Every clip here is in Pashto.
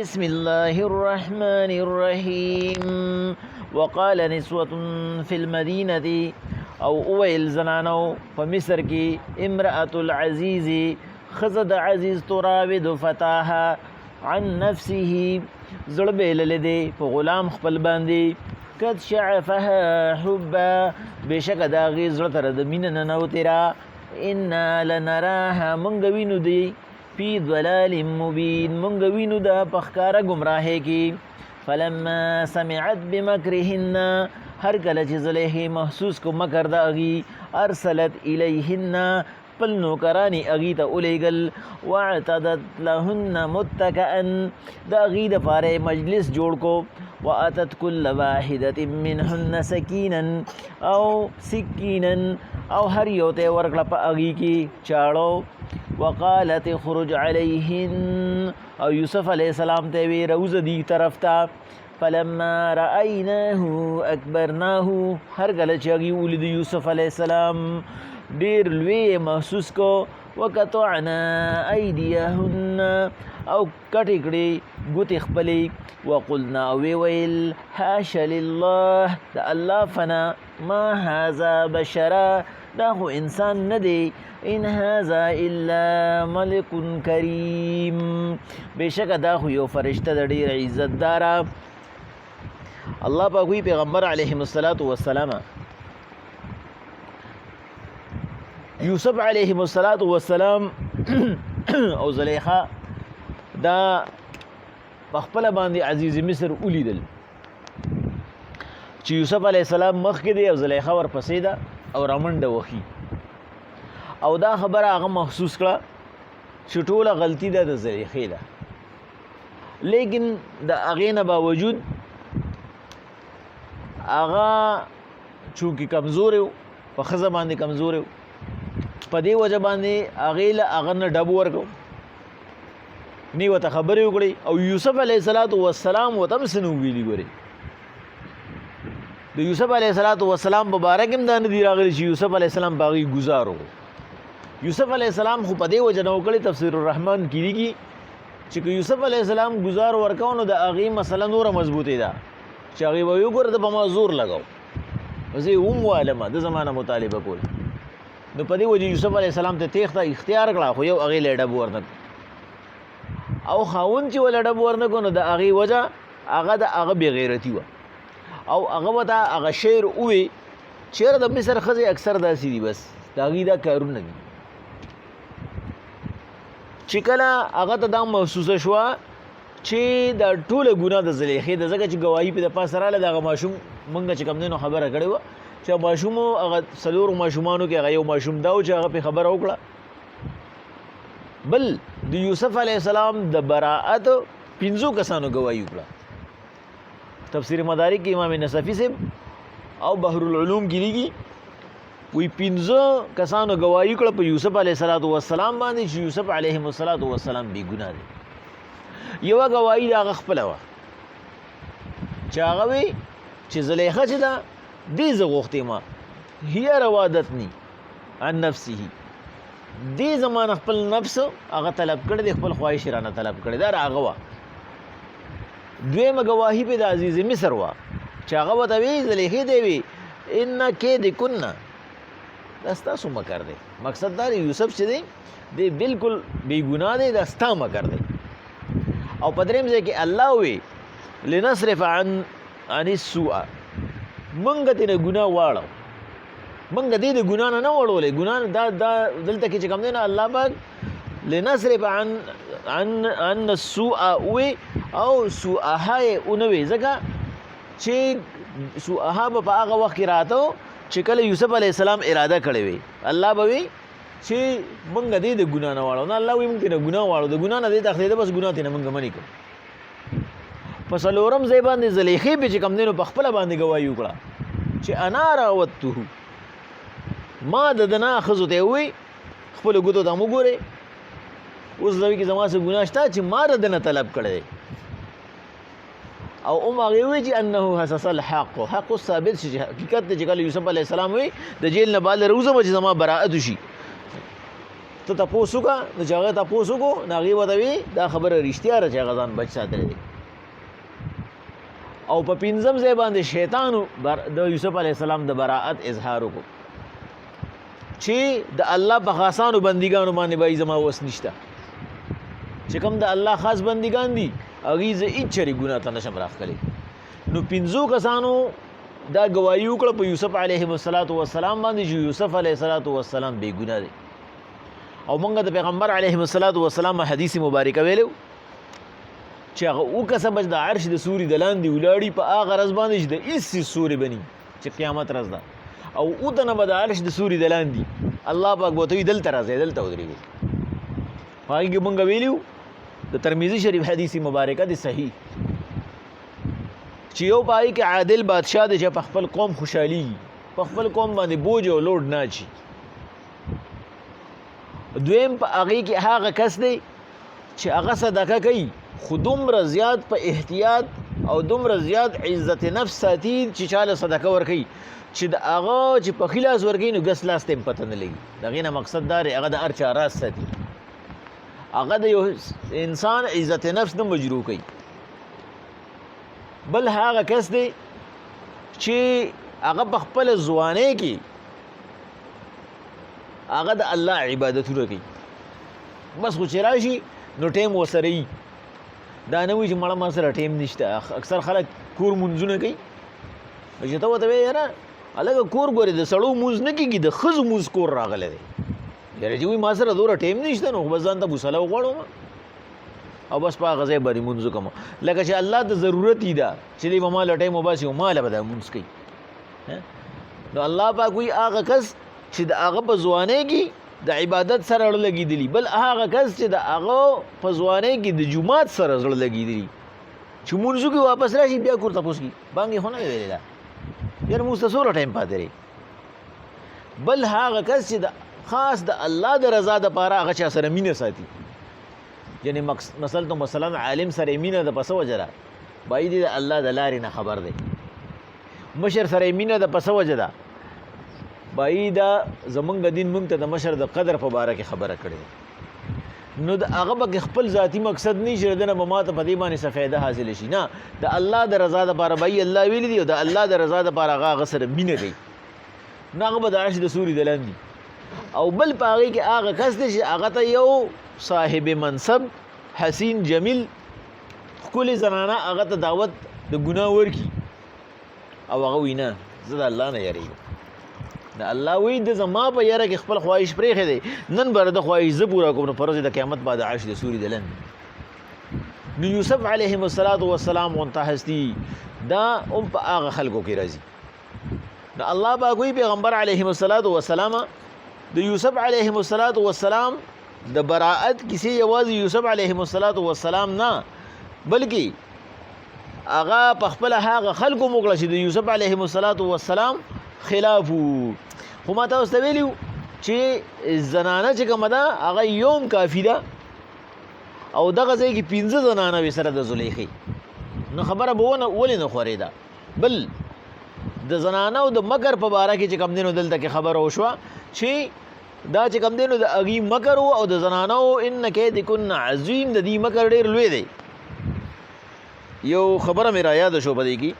بسم الله الرحمن الرحيم وقال نسوة في المدينة او اویل زنانو په مصر کې امرأة العزیز خزد عزیز تراود فتاها عن نفسه زړه بیللې دی په غلام خپل باندې قد شعفها حبا بشک دا غي زړه تر د مینه نه نوتی را ان لنراها منګ وینو دی فی ضلال مبین منګ وینو دا پخکاره گمراهی کی فلما سمعت بمکرهن هر کله چې زلیخې محسوس کو مکر د اغي ارسلت الیهن پل نوکرانی اغي ته اولیگل واعتدت لهن متکئا د اغي د پاره مجلس جوړ کو واتت كل واحده منهن سکینا او سکینا او هر یو ته ورکړه په اغي کې چاړو وقالت خرج عليهن او یوسف علیہ السلام ته وی روز دی طرف ته فلما رأيناه اکبرناه هر کله چې هغه ولید یوسف علیہ السلام ډیر لوی محسوس کو وقطعنا ايديهن او کټی کړي ګوت خپلې وقلنا ويل حاش لله د الله فنا ما هذا بشرا دا خو انسان نه دی ان هذا الا ملک کریم بشک دا خو یو فرشته د ډیر عزت دارا الله پاک وی پیغمبر علیه الصلاۃ والسلام یوسف علیه الصلاۃ والسلام او زلیخا دا خپل باندې عزیز مصر ولیدل چې یوسف علیه السلام مخ کې دی او زلیخا ورپسې ده او رامنډه وخی او دا خبره هغه محسوس کړه چې ټوله غلطي ده د زلیخې ده لیکن د هغې نه باوجود هغه چونکې کمزور و په ښځه باندې کمزور و په دې وجه باندې هغې له هغه نه ډب ورکړو نی ورته خبرې وکړې او یوسف علیه السلام ورته هم څه نه ویلي ګورې د یوسف علیه السلام په باره کې هم دا نه دي راغلي چې یوسف علیه السلام په هغې ګزار وکړو یوسف علیه السلام خو په دې وجه نه وکړې تفسیر الرحمن کې لیکي چې که یوسف علیه السلام ګزار ورکاو نو د هغې مسله نوره مضبوطې ده چې هغې به وګوره د په ما زور لګاو زه یې هم وایلمه د زمانه مطالبه کول نو په دې وجه یوسف علیه السلام ته تېښته اختیار کړه خو یو هغې له یې ډب ورنه او خاوند چې وله ډب ورنه کړو نو د هغې وجه هغه د هغه بې غیرتي وه او هغه به ته هغه شعر ووی چېرې د مصر ښځې اکثر داسې دي بس د هغې دا کارونه دي چې کله هغه ته دا محسوسه شوه چې دا ټوله ګناه د زلیخې ده ځکه چې ګواهي پې د پاسه راغله د هغه ماشوم مونږ چې کوم دی نو خبره کړې وه چې ماشوم هغه څلورو ماشومانو کې هغه یو ماشوم دا و چې هغه پې خبره وکړه بل د یوسف علیه السلام د براعت 5 کسانو ګواهي وکړه تفسیر مدارک کې امام نصفي صاحب او بحر العلوم کې لیکي وی 15 کسانو ګواهي کړه په یوسف علیه السلام باندې چې یوسف علیه السلام بې ګناه دی یوه ګواهي د هغه خپله وه چې هغه وی چې زلیخه چې ده دې زه غوښتې ما هي راودتني عن نفسه دې زما نه خپل نفس هغه طلب کړی دی خپل خواهش رانه طلب کړی دا هغه وه دویمه ګواهي پې د عزیز مصر وه چې هغه ورته وی زلیخې دی وی ان کیدکن دا ستاسو مکر دی مقصد دا دی یوسف چې دی دی بالکل بې ګناه دی دا ستا مکر دی او په درېیم ځای کې الله وی لنصرف عن السوء مونږ ترې نه ګناه واړو مونږ دې د ګناه نه وړولې ګناه دا دلته کې چې کوم دی نه الله پاک لنصرف عن السوء وی او سوءها یې اونوي ځکه چې سوءها به په هغه وخت کې راته چې کله یوسف علیه السلام اراده کړې وي الله به وي چې مونږ دې د ګناه نه واړو نه الله وي مونږ ترې نه ګناه واړو د ګناه نه دې تښتېده بس ګناه ترې نه مونږ منې کړو په څلورم ځای باندې زلیخې پې چې کوم دی نو په خپله باندې ګواهي وکړه چې انا راودته ما د ده نه ښځو ته یې ووایي خپلو ګوتو ته هم وګورئ اوس دوی کې زما څه ګناه شته چې ما د ده نه طلب کړی دی او هغې ووایي چې انه حسس الحق حق ثابت شي چې حقیقت دی چې کله یوسف علیه السلام وایي د جیل نه بعد راوځم چې زما براعت وشي ته تپوس وکړه نو چې هغه تپوس وکړو نو هغې ورته وي دا خبره رښتیا ده چې هغه ځان بچ ساتلی دی. او په پنځم ځای باندې شیطانو د یوسف علیه السلام د براءت اظهار وکړو چې د الله په خاصانو بندګانو باندې به زما وس نشته، چې کوم د الله خاص بندګان دي هغې زه هېڅ چرې ګناه ته نشم راښکلی. نو پنځو کسانو دا ګواهي وکړه په یوسف علیه السلام باندې چې یوسف علیه السلام بې ګناه دی. او موږ د پیغمبر علیه السلام حدیث مبارکه ویلو چې هغه اوه کسه بچ د عرش د سوري د لاندې ولاړي په هغه ورځ باندې چې د هېڅ سوري به ني چې قیامت ورځ ده، او اوه تنه به د عرش د سوري د لاندې الله پاک به ورته وي دلته راځئ دلته ودرېږئ. په هغې کې موږ ویلي د ترمذي شریف حدیث مبارکه د صحیح چې یو په هغې کې عادل بادشاه دی چې په خپل قوم خوشحالېږي، په خپل قوم باندې بوج او لوډ نه اچي. دویم په هغې کې هغه کس دی چې هغه صدقه کوي خو دومره زیات په احتیاط او دومره زیات عزت نفس ساتي چې چاله صدقه ورکوي چې د هغه چې په ښي لاس ورکوي نو ګس لاس ته هم پته نه لګي. د هغې نه مقصد دا دی هغه د هر چا راز ساتي، هغه د یو انسان عزت نفس نه مجروح کوي. بل هغه کس دی چې هغه په خپله ځوانۍ کې هغه د الله عبادتونه کوي، بس خو چې راشي نو ټیم ورسره وي، دا نه وي چې مړه ما سره ټیم نشته. اکثر خلک کور مونځونه کوي چې ته ورته وایې یاره هلکه کور ګورې د سړو مونځ نه کېږي د ښځو مونځ کور راغلی دی. یاره چې وایي ما سره دومره ټیم نشته نو بس ځان ته بوسله وغواړم او بس په هغه ځای باندې مونځ وکړم، لکه چې الله ته ضرورت یې ده چې دی به ما له ټیم وباسي او ما له به دا مونځ کوي. نو الله پاک وایي هغه کس چې د هغه په ځوانۍ کې د عبادت سره زړه لګېدلي، بل هغه کس چې د هغه په ځوانۍ کې د جومات سره زړه لګېدلي چې مونځ وکړي واپس راشي بیا کور تپوس کړي بانګ یې خو نه ویلې ده یاره مونځ ته څومره ټایم پاتې دی. بل هغه کس چې د خاص د الله د رضا دپاره هغه چا سره مینه ساتي، یعنې مثلا عالم سره مینه ده په څه وجه ده بای دی د الله د لارې نه خبر دی، مشر سره مینه ده په څه وجه ده بای دا زمونږ دین مونږ ته د مشر د قدر په باره کې خبره کړې ده. نو د هغه به خپل ذاتي مقصد نه چې د نه به ما ته په دې باندې څه فایده حاصله شي، نه د الله د رضا دپاره به الله ویلي دي او د الله د رضا دپاره هغه سره مینه کوي، نو هغه به د عرش د سوري د لاندې. او بل په هغې کې هغه کس دی چې هغه ته یو صاحب منصب حسین جمیل ښکلې زنانه هغه ته دعوت د ګناه ورکي او هغه وایي نه زه د الله نه یېرېږم، د الله وایي د زما په یاره کې خپل خواهش پرېښی دی، نن به د خواهش زه پوره کوم نو په ورځ د قیامت بعد عرش د سوري د لاندې. نو یوسف علیه السلام غونته هستي دا هم په هغه خلکو کې راځي. نو الله پاک وایي پیغمبر علیه السلام د یوسف علیه السلام د براءت کیسې یوازې یوسف علیه السلام نه بلکې هغه په خپله هغه خلکو موکړه چې د یوسف علیه السلام خلاف وو. خو ما تاسو ته ویلي چې زنانه چې کومه ده هغه یوم کافي ده او دغه ځای کې 15 زنانه وې سره د زلیخې، نو خبره به ولې نه خورېده. بل د زنانه او د مکر په باره کې چې کوم دی نو دلته کې خبره وشوه چې دا چې کوم دی نو د هغې مکر و او د زنانو ان کیدکن عظیم، د دې مکر ډېر لوی دی. یو خبره مې را یاده شو په دې کې،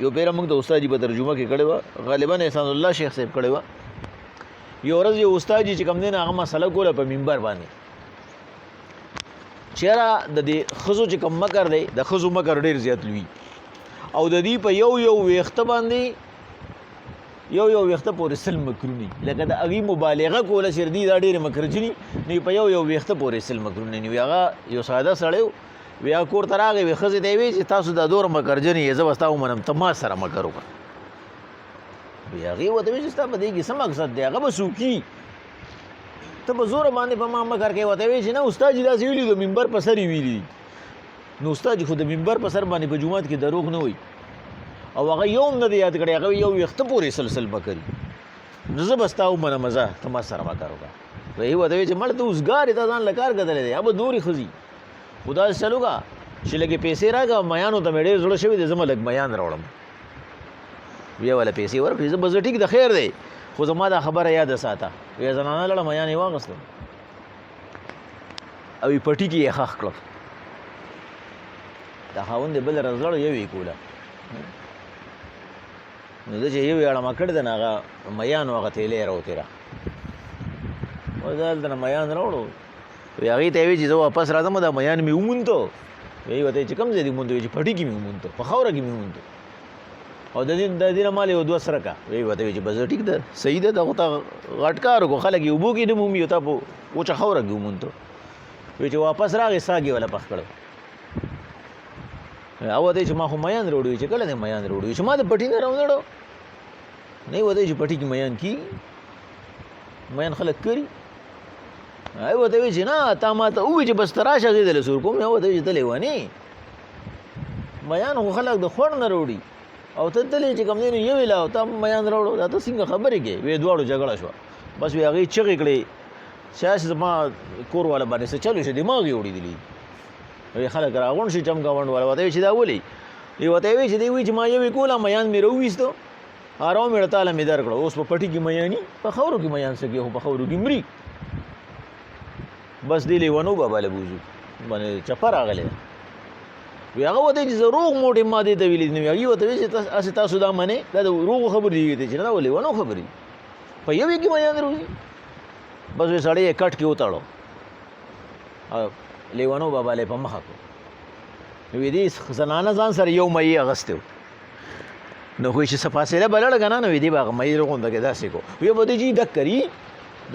یو پیره موږ د استاد جي په ترجمه کې کړې وه، غالبا احسان الله شیخ صاحب کړې وه. یو ورځ یو استاد جي چې کوم دی نو هغه مسله کوله په منبر باندې چې یاره د دې ښځو چې کوم مکر دی د ښځو مکر ډېر زیات لوي او د دې په یو ویښته باندې یو ویښته پورې سل مکرونی، لکه د هغې مبالغه کوله چې دې دا ډېرې مکرجني نو په یو ویښته پورې سل مکرونی نو هغه یو ساده سړی و بیا کور ته راغی وی ښځې ته یې وی چې تاسو دا دومره مکرجن یې زه به ستا ومنم ته ما سره مکر وکړه. وی هغې ورته وی چې ستا په دې کې څه مقصد دی هغه به څوکي ته په زوره باندې په ما مکر کوې. ورته وی چې نه استاد جي داسې ویلي د منبر په سر یې ویلي دي. نو استاد جي خو د منبر په سر باندې په جومات کې دروغ نه وایي او هغه یو هم نه دی یاد کړی، هغه یو ویښته پورې سلسل مکري نو زه به ستا ومنم زه ته ما سره مکر وکړه. وی ورته وی چې مړ ته اوسګار یې تا ځان له کار کتلی دی به نورې ښځي خو داسې چل وکړه چې لږې پیسې راکړه میانو ته مې ډېر زړه شوي دی زه به لږ میان راوړم بیا وله پیسې ورکړې زه به زه ټیک د خیر دی خو زما دا خبره یاده ساته وی زنانه لړه میان یې واخیستم او پټي کې یې خښ کړه دا خاوند بل رزړ یوې کوله نو د چې یو اړه مکړ د هغه میان هغه تیلې راوتی را وځل د میان راوړو وی هغې ته وی چې زه واپس راځم دا میان مې ومونته وی ورته چې کوم ځای دې ومونته چې پټي کې مې ومونته په خاوره کې مې ومونته او د دې نه مال یو 2 سرکه وی ورته چې بس ټیک ده صحیح ده دغه ته غټ کار وکړو خلک یې اوبو کې نه مومي او تا په وچه خاوره کې ومونته وی چې واپس راغی ساګې والا پخ کړو او ته چې ما خو میان راوړی چې کله دې میان راوړی چې ما د پټي نه راوړو نه وته چې پټي کې میان کی میان خلک کړي ای وته چې نه تا ما ته وې چې بس تراشه دې له سور کوم وته چې تلې ونی میان خو خلک د خور نه راوړي او ته تلې چې کوم نه یو ویلا او ته میان راوړو دا ته څنګه خبرې کې وې دواړو جګړه شو بس وی هغه چغې کړې شاش ما کور والا باندې څه چلو شه دماغ یې وړي دي وی خلک راغون شي چمګاوند والا وته چې دا ولي وی وته چې دی وی چې ما یو کوله میان مې رويستو آرام مې تعالی مې در کړو اوس په پټي کې میانی په خورو کې میان سګي هو په خورو کې مري بس دی لیوانو بابا له بوزو باندې چپر راغله وی هغه وته چې روغ موټه ماده ته ویلې نو هغه وته چې تاسو دا منه دا روغ خبر دی چې نه ولې ونه خبرې په یو کې میان روي بس وی سړی کټ کې وتاړو لیوانو بابا له په مخه کو وی دې زنانه ځان سره یو مې اغستو نو خو چې صفاسله بلړ غنا نو دی باغ مې رغونده کې داسې کو وی به دې دک کری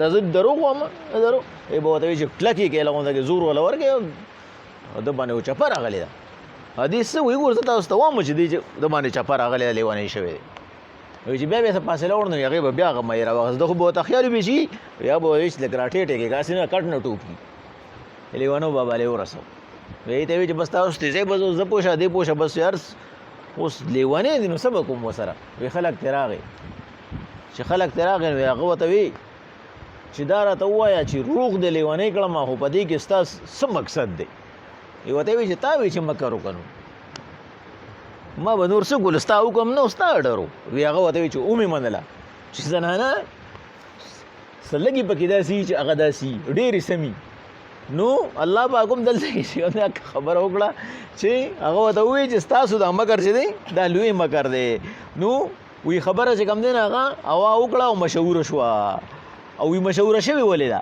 د زد درو کوم درو ای به ته چې کلکی کې لغونده کې زور ولا ورګه د باندې چپر راغلی دا حدیث وی ورته تاسو ته وامه چې د باندې چپر راغلی لیوانې شوی وی چې بیا به صفاسله ورنه هغه به بیا مې راوغز دغه به تخیل به شي یا به هیڅ لګراټې ټیګه کاسینه کټ نه ټوپی لیوانو بابا له ورسو وی ته چې بس تاسو ته زه بز ز پوښه دی پوښه بس یار اوس لیوانې دي نو سبا کوم وسره وی خلک تراغي چې خلک تراغي وی هغه وته وی چې دا راته وایا چې روغ د لیوانې کړم خو په دې کې ستاس څه مقصد دی یو ته وی چې تا وی چې مکر وکړو ما به نور څه ګلستا حکم نو ستا ډرو وی هغه وته وی چې اومې منله چې زنانه سلګي پکې داسي چې هغه داسي ډېرې سمي نو الله پاکم دلته شي خبر وکړه چې هغه وته وی چې تاسو د مکر چې دی دا لوی مکر دی نو وی خبره چې کم دی هغه او وکړه او مشهور شو او وی مشهور شوی ولیدا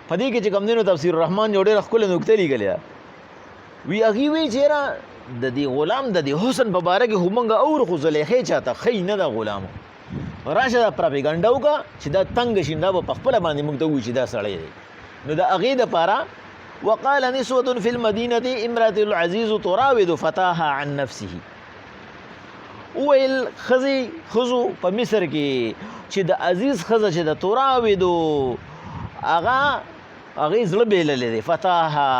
پدې کې چې کم دی نو تفسیر الرحمن جوړه خپل نقطه لګلې وی هغه وی چې را د دې غلام د دې حسن په باره کې همغه اور خو زلیخې چاته خې نه دا غلام راشه دا پروپاګاندا وکړه چې دا تنگ شیندا په خپل باندې موږ ته وی چې دا سړی دی نو دا اغه د پاره وقال نسوة في المدينة امرأة العزيز تراود فتاها عن نفسه ویل خزو په مصر کې چې د عزیز خزه چې د تراودو اغه زړه بیللې دی فتاها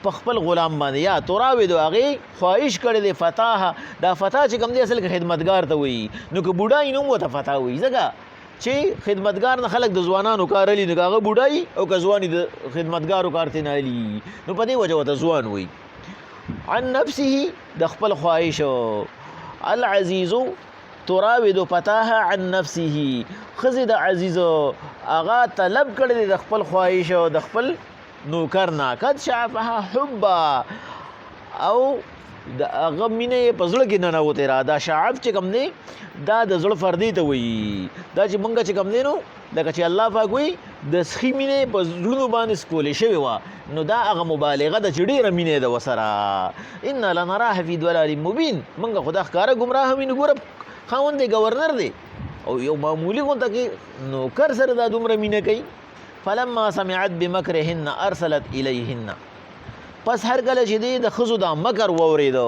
په خپل غلام باندې یا تراودو اغه خواهش کړي دی فتاها دا فتا چې کوم دی اصل کې خدمتگار ته وي نو که بوډای نوم وته فتا وي ځکه چې خدمتگار نه خلک د ځوانانو کارلی نو هغه بوډای او که ځواني د خدمتگارو کارته نه علي نو په دې وجه وته ځوان وي عن نفسه د خپل خواهش العزیز تراود فتاها عن نفسه خزي د عزیز اغا طلب کړي د خپل خواهش او د خپل نوکر نه قد شعفها حبا او د هغه مینه په زړه کې نه وته را دا شعب چې کوم دی دا د زړه فردي ته وي دا چې مونږ چې کوم دی نو لکه چې الله پاک وي د سخی مینه په زړونو باندې سکولې شوی و نو دا هغه مبالغه د چډیره مینه د وسره ان لنراه فی ضلال مبین مونږ خدا ښکارا گمراه ویني ګور خاوند دی گورنر دی او یو معمولی غونډه کې نوکر سره دا دومره مینه کوي فلما سمعت بمکرهن ارسلت الیهن پس هر کله چې دی د خزو دا مکر ووریدو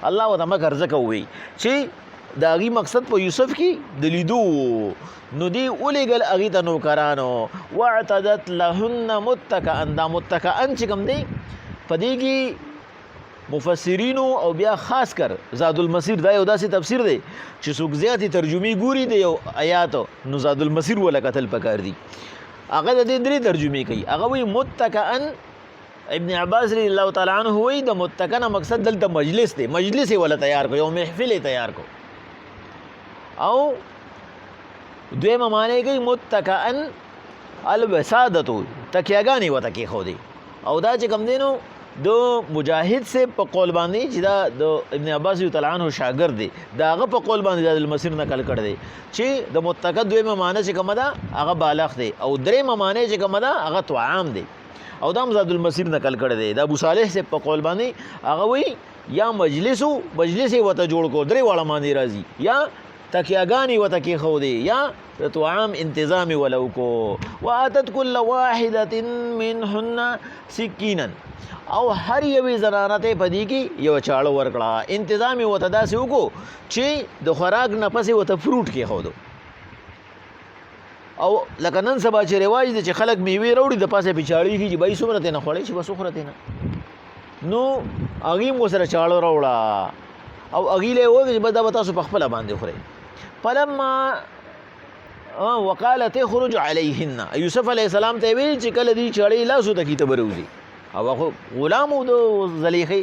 الله وته مکر زکه وی چې دا غي مقصد په یوسف کې د لیدو نو دی اولګل اغه ته نوکرانو واعتدت لهن متکئا دا متکئا چې کوم دی پدې کې مفسرین او بیا خاص کر زاد المسیر دا یو داسې تفسیر دی چې څوک زیاتی ترجمه ګوري دی یو آیات نو زاد المسیر ولا قتل پکار دی هغه د دې درې ترجمه کوي هغه وی متکئا ابن عباس رضی الله تعالی عنہ وی د متکئا مقصد دلته مجلس دی مجلس ولا تیار کو یو محفل تیار کو او دویمه معنی کوي متکئا الوسادتو تکیاګانی وته کې خو دی او دا چې کوم دی نو د مجاهد سے په قول باندې چې دا د ابن عباس تعالی عنہ شاګرد دی دا هغه په قول باندې د المسیر نقل کړی دی چې د متقد دویمه معنی چې کومه ده هغه بالغ دی او درېمه معنی چې کومه ده هغه طعام دی او دا زاد المسیر نقل کړی دی د ابو صالح سے په قول باندې هغه وی یا مجلس وته جوړ کو درې واړه معنی راځي یا تکیاګانی وته کې خو دی یا طعام انتظام ولو کو واتت كل واحده منهن سکینا او هر یوې زنانه ته پدې کې یو چاړه ورکړه انتظام وته داسې وکړو چې د خوراک نه پسې وته فروټ کې خو دو او لکه نن سبا چې رواج دی چې خلک میوې راوړي د پاسه پیچاړي کیږي بای څومره ته نه خوړی چې بس خورته نه نو اغي مو سره چاړه راوړه او اغي له وګ چې بدا تاسو په خپل باندې خوري فلما وقالت خرج عليهن يوسف عليه السلام ته ویل چې کله دی چاړي لاسو ته کیته بروزي او هغه غلام د زلیخي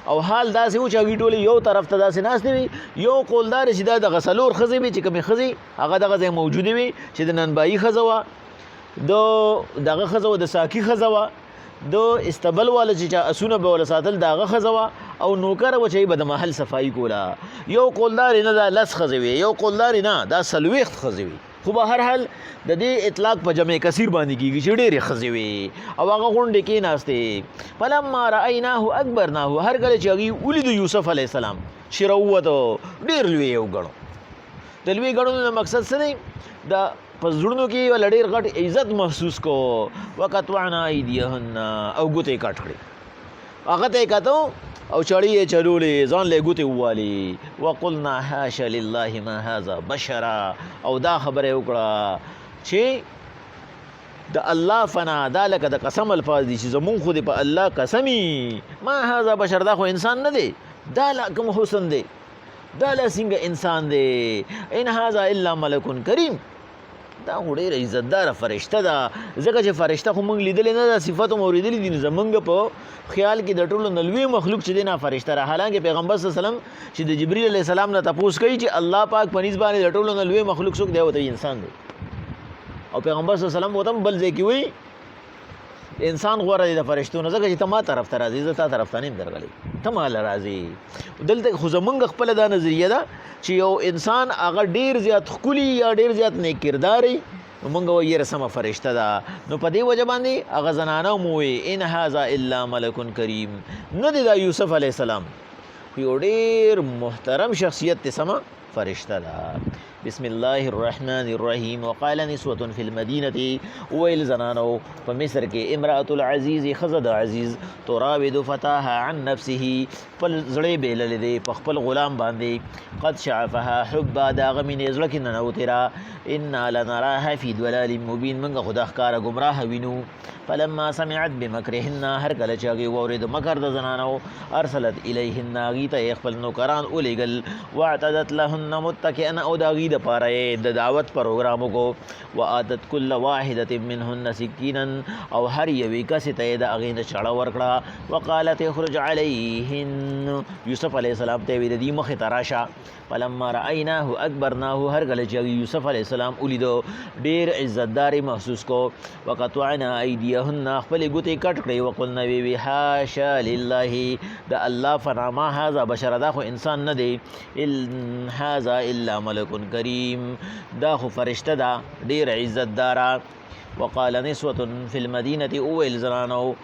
او حال داسې و چې هغې ټولې یو طرف ته داسې ناستې وي یو قولدار چې دا دغه څلور ښځې وي چې کومې ښځې هغه دغه ځای موجودې وي چې د ننبایي ښځه وه د دغه ښځه وه د ساقي ښځه وه د استبل والا چې چا اسونه به وله ساتل د هغه ښځه وه او نوکره وه چې به د محل صفایي کوله یو قولدار نه دا لس ښځې وي یو قولدار نه دا څلوېښت ښځې وي خو به هر حال د دې اطلاق په جمع کثیر باندې کېږي چې ډېرې ښځې وي او هغه غونډې کېناستې فلما رأیناه اکبرناه هر کله چې هغې ولیدو یوسف علیه السلام چې راووته ډېر لوی یې وګڼو د لوی ګڼلو نه مقصد څه دی د په زړونو کې ول ډېر غټ عزت محسوس کو وقطعنا ایدیهن او ګوتې یې کټ کړې هغه ته یې کتو او چړې یې چلولې ځان له ګوتې ووالي وقلنا حاشا لله ما هذا بشرا او دا خبره وکړه چې د الله فنا دا لکه د قسم الفاظ دي چې زمون خو دې په الله قسمی ما هذا بشر دا خو انسان نه دی دا لا کوم حسن دی دا لا څنګه انسان دی ان هذا الا ملک کریم دا خو ډېره عزتداره فرشته ده ځکه چې فرشته خو موږ لیدلې نه ده صفت هم اورېدلې دي نو زمونږ په خیال کې د ټولو نه لوی مخلوق چې دی نه فرشته ده حالانکه پیغمبر صلی الله علیه وسلم چې د جبریل علیه السلام نه تپوس کوي چې الله پاک په نسبت باندې د ټولو نه لوی مخلوق څوک دی ورته انسان دی او پیغمبر صلی الله علیه وسلم ورته هم بل ځای کې وایي انسان غوره دی د فرشتو نه ځکه چې ته ما طرف ته راځې زه تا طرف ته نه یم درغلی ته ماله راځې دلته خو زمونږ خپله دا نظریه ده چې یو انسان هغه ډېر زیات ښکلي یا ډېر زیات نیک کردار وي نو مونږ وایو یاره سمه فرشته ده نو په دې وجه باندې هغه زنانه هم ووایي ان هذا الا ملک کریم نه دی دا یوسف علیه السلام خو یو ډېر محترم شخصیت دی سمه فرشته ده بسم الله الرحمن الرحیم وقال نسوة فی المدینة ویل زنانو په مصر کې امرأة العزیز ښځه د عزیز تراود فتاها عن نفسه خپل زړی بیللی دی په خپل غلام باندې قد شعفها حبا د هغه مینې زړه کې ننوتې را انا لنراها فی ضلال مبین موږ خو دا ښکاره ګمراه وینو فلما سمعت بمکرهن هر کله چې هغې واورېد مکر د زنانو ارسلت الیهن هغې ته یې خپل نوکران ولیږل واعتدت لهن متکئا او د هغې دپاره یې د دعوت پروګرام وکړو وآتت کل واحدة منهن سکینا او هر یوې کسې ته یې د هغې نه چړه ورکړه وقالت اخرج علیهن یوسف علیه السلام ته یې ویل د دې مخې ته راشه فلما رأیناه اکبرناه هر کله چې هغې یوسف علیه السلام ولیدو ډېر عزتداري محسوس کو وقطعنا ایدیهن خپلې ګوتې کټ کړې وقلنا وی وی حاشا لله د الله فنا ما هذا بشر دا خو انسان نه دی ان هذا الا ملک کریم دا خو فرشته ده ډېر عزتداره وقال نسوة فی المدینة اویل زنانو